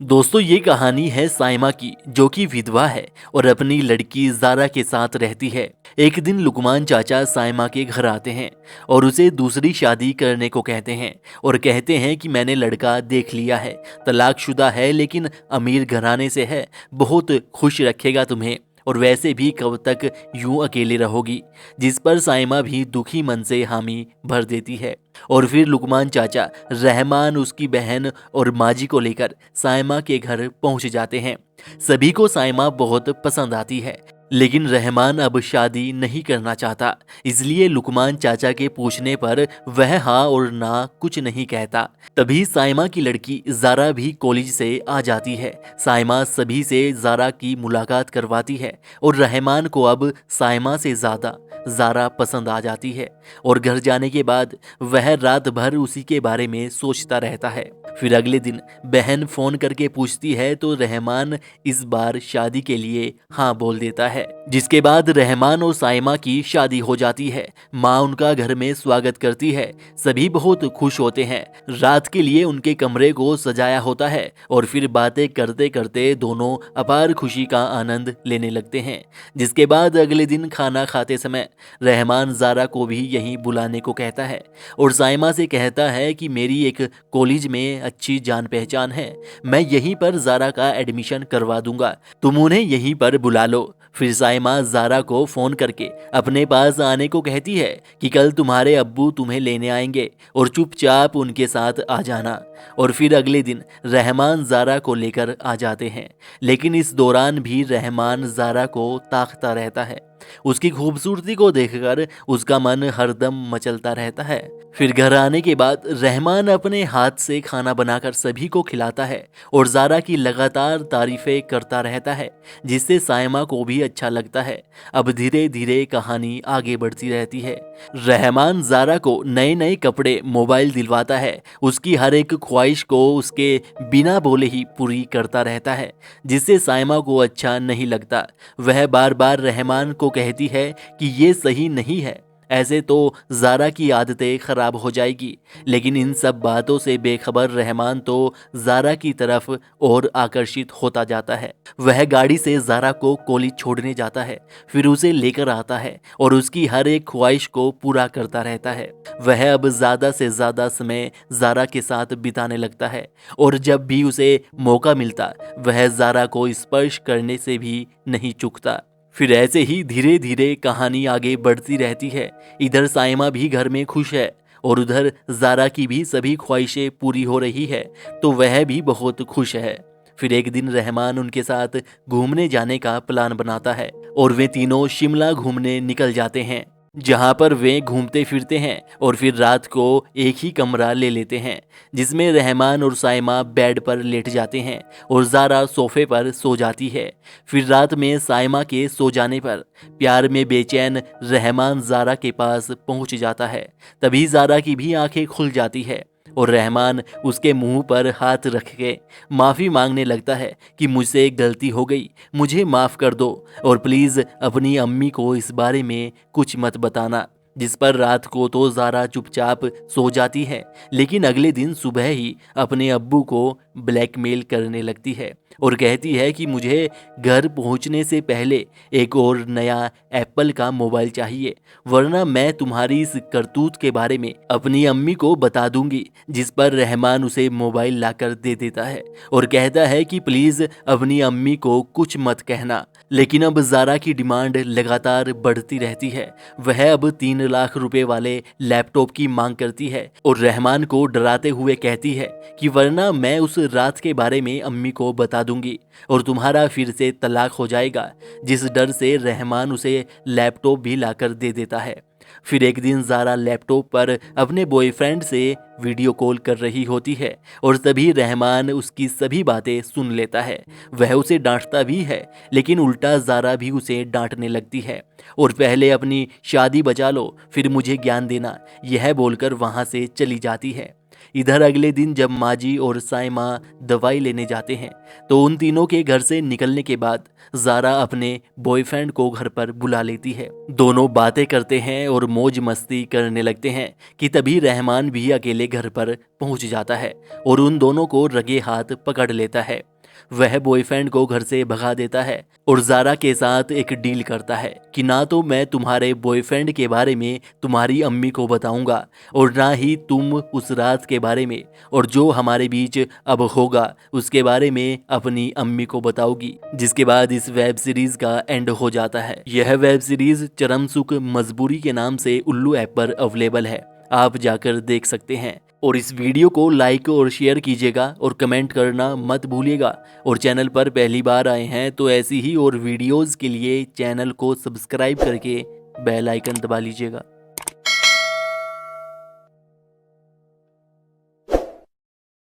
दोस्तों ये कहानी है साइमा की, जो कि विधवा है और अपनी लड़की जारा के साथ रहती है। एक दिन लुकमान चाचा साइमा के घर आते हैं और उसे दूसरी शादी करने को कहते हैं और कहते हैं कि मैंने लड़का देख लिया है, तलाकशुदा है लेकिन अमीर घराने से है, बहुत खुश रखेगा तुम्हें और वैसे भी कब तक यूं अकेले रहोगी। जिस पर साइमा भी दुखी मन से हामी भर देती है और फिर लुकमान चाचा, रहमान, उसकी बहन और माजी को लेकर साइमा के घर पहुंच जाते हैं। सभी को साइमा बहुत पसंद आती है, लेकिन रहमान अब शादी नहीं करना चाहता, इसलिए लुकमान चाचा के पूछने पर वह हाँ और ना कुछ नहीं कहता। तभी साइमा की लड़की जारा भी कॉलेज से आ जाती है। साइमा सभी से जारा की मुलाकात करवाती है और रहमान को अब साइमा से ज़्यादा जारा पसंद आ जाती है और घर जाने के बाद वह रात भर उसी के बारे में सोचता रहता है। फिर अगले दिन बहन फोन करके पूछती है तो रहमान इस बार शादी के लिए हाँ बोल देता है, जिसके बाद रहमान और साइमा की शादी हो जाती है। माँ उनका घर में स्वागत करती है, सभी बहुत खुश होते हैं। रात के लिए उनके कमरे को सजाया होता है और फिर बातें करते करते दोनों अपार खुशी का आनंद लेने लगते हैं। जिसके बाद अगले दिन खाना खाते समय रहमान जारा को भी यहीं बुलाने को कहता है और साइमा से कहता है कि मेरी एक कॉलेज में अच्छी जान पहचान है, मैं यहीं पर जारा का एडमिशन करवा दूंगा, तुम उन्हें यहीं पर बुला लो। फिर साइमा जारा को फोन करके अपने पास आने को कहती है कि कल तुम्हारे अब्बू तुम्हें लेने आएंगे और चुपचाप उनके साथ आ जाना। और फिर अगले दिन रहमान जारा को लेकर आ जाते हैं, लेकिन इस दौरान भी रहमान जारा को ताकता रहता है। उसकी खूबसूरती को देखकर उसका मन हरदम मचलता रहता है। फिर घर आने के बाद रहमान अपने हाथ से खाना बनाकर सभी को खिलाता है और जारा की लगातार तारीफें करता रहता है, जिससे साइमा को भी अच्छा लगता है। अब धीरे धीरे कहानी आगे बढ़ती रहती है। रहमान जारा को नए नए कपड़े, मोबाइल दिलवाता है, उसकी हर एक ख्वाहिश को उसके बिना बोले ही पूरी करता रहता है, जिससे साइमा को अच्छा नहीं लगता। वह बार बार रहमान को कहती है कि ये सही नहीं है, ऐसे तो जारा की आदतें खराब हो जाएगी। लेकिन इन सब बातों से बेखबर रहमान तो जारा की तरफ और आकर्षित होता जाता है। वह गाड़ी से जारा को कॉलेज छोड़ने जाता है, फिर उसे लेकर आता है और उसकी हर एक ख्वाहिश को पूरा करता रहता है। वह अब ज़्यादा से ज़्यादा समय जारा के साथ बिताने लगता है और जब भी उसे मौका मिलता वह जारा को स्पर्श करने से भी नहीं चूकता। फिर ऐसे ही धीरे धीरे कहानी आगे बढ़ती रहती है। इधर साइमा भी घर में खुश है और उधर जारा की भी सभी ख्वाहिशें पूरी हो रही है, तो वह भी बहुत खुश है। फिर एक दिन रहमान उनके साथ घूमने जाने का प्लान बनाता है और वे तीनों शिमला घूमने निकल जाते हैं, जहां पर वे घूमते फिरते हैं और फिर रात को एक ही कमरा ले लेते हैं, जिसमें रहमान और साइमा बेड पर लेट जाते हैं और जारा सोफे पर सो जाती है। फिर रात में साइमा के सो जाने पर प्यार में बेचैन रहमान जारा के पास पहुंच जाता है। तभी जारा की भी आंखें खुल जाती है और रहमान उसके मुंह पर हाथ रख के माफ़ी मांगने लगता है कि मुझसे एक गलती हो गई, मुझे माफ़ कर दो और प्लीज़ अपनी अम्मी को इस बारे में कुछ मत बताना। जिस पर रात को तो जारा चुपचाप सो जाती है, लेकिन अगले दिन सुबह ही अपने अब्बू को ब्लैकमेल करने लगती है और कहती है कि मुझे घर पहुंचने से पहले एक और नया एप्पल का मोबाइल चाहिए, वरना मैं तुम्हारी इस करतूत के बारे में अपनी अम्मी को बता दूंगी। जिस पर रहमान उसे मोबाइल लाकर दे देता है और कहता है कि प्लीज़ अपनी अम्मी को कुछ मत कहना। लेकिन अब जारा की डिमांड लगातार बढ़ती रहती है। वह अब 3 लाख रुपए वाले लैपटॉप की मांग करती है और रहमान को डराते हुए कहती है कि वरना मैं उस रात के बारे में अम्मी को बता दूंगी और तुम्हारा फिर से तलाक हो जाएगा। जिस डर से रहमान उसे लैपटॉप भी लाकर दे देता है। फिर एक दिन जारा लैपटॉप पर अपने बॉयफ्रेंड से वीडियो कॉल कर रही होती है और तभी रहमान उसकी सभी बातें सुन लेता है। वह उसे डांटता भी है, लेकिन उल्टा जारा भी उसे डांटने लगती है और पहले अपनी शादी बचा लो फिर मुझे ज्ञान देना, यह बोलकर वहां से चली जाती है। इधर अगले दिन जब माजी और साइमा दवाई लेने जाते हैं तो उन तीनों के घर से निकलने के बाद ज़ारा अपने बॉयफ्रेंड को घर पर बुला लेती है। दोनों बातें करते हैं और मौज मस्ती करने लगते हैं कि तभी रहमान भी अकेले घर पर पहुंच जाता है और उन दोनों को रगे हाथ पकड़ लेता है। वह बॉयफ्रेंड को घर से भगा देता है और ज़ारा के साथ एक डील करता है कि ना तो मैं तुम्हारे बॉयफ्रेंड के बारे में तुम्हारी अम्मी को बताऊंगा और ना ही तुम उस रात के बारे में और जो हमारे बीच अब होगा उसके बारे में अपनी अम्मी को बताओगी। जिसके बाद इस वेब सीरीज का एंड हो जाता है। यह वेब सीरीज चरम सुख मजबूरी के नाम से उल्लू ऐप पर अवेलेबल है, आप जाकर देख सकते हैं। और इस वीडियो को लाइक और शेयर कीजिएगा और कमेंट करना मत भूलिएगा। और चैनल पर पहली बार आए हैं तो ऐसी ही और वीडियोस के लिए चैनल को सब्सक्राइब करके बेल आइकन दबा लीजिएगा।